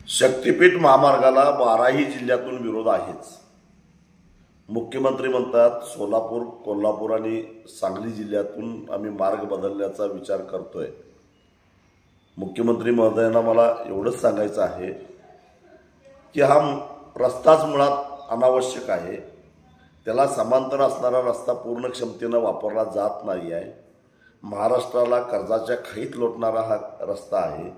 शक्तीपीठ महामार्गाला 12ही जिल्ह्यातून विरोध आहेच। मुख्यमंत्री म्हणतात सोलापूर, कोल्हापूर आणि सांगली जिल्ह्यातून आम्ही मार्ग बदलण्याचा विचार करतोय। मुख्यमंत्री महोदयांना मला एवढंच सांगायचं आहे की हा रस्ताच मुळात अनावश्यक आहे। त्याला समांतर असणारा रस्ता पूर्ण क्षमतेने वापरला जात नाही आहे। महाराष्ट्राला कर्जाच्या खाईत लोटणारा हा रस्ता आहे,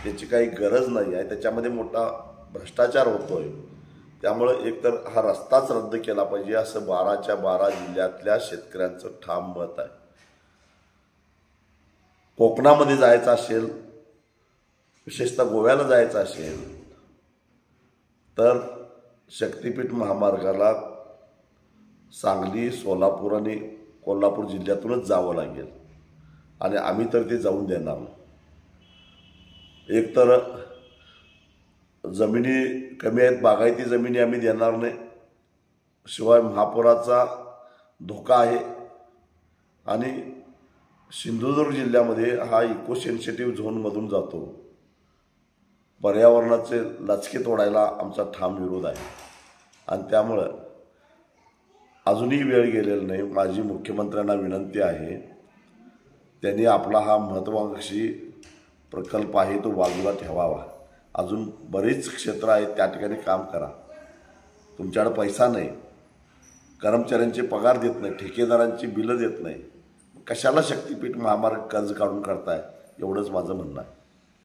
त्याची काही गरज नाही आहे। त्याच्यामध्ये मोठा भ्रष्टाचार होतोय। त्यामुळे एकतर हा रस्ताच रद्द केला पाहिजे असं 12च्या 12 जिल्ह्यातल्या शेतकऱ्यांचं ठाम मत आहे। कोकणामध्ये जायचं असेल, विशेषतः गोव्याला जायचं असेल तर शक्तीपीठ महामार्गाला सांगली, सोलापूर आणि कोल्हापूर जिल्ह्यातूनच जावं लागेल आणि आम्ही तर ते जाऊन देणार नाही। एकतर जमिनी कमी आहेत, बागायती जमिनी आम्ही देणार नाही, शिवाय महापुराचा धोका आहे आणि सिंधुदुर्ग जिल्ह्यामध्ये हा इको सेन्सिटिव्ह झोनमधून जातो। पर्यावरणाचे लचके तोडायला आमचा ठाम विरोध आहे आणि त्यामुळे अजूनही वेळ गेलेला नाही। माझी मुख्यमंत्र्यांना विनंती आहे, त्यांनी आपला हा महत्त्वाकांक्षी प्रकल्प आहे तो बाजूला ठेवावा। अजून बरीच क्षेत्र आहेत, त्या ठिकाणी काम करा। तुमच्याकडे पैसा नाही, कर्मचाऱ्यांचे पगार देत नाही, ठेकेदारांची बिलं देत नाही, कशाला शक्तीपीठ महामार्ग कर्ज काढून करताय, एवढंच माझं म्हणणं आहे।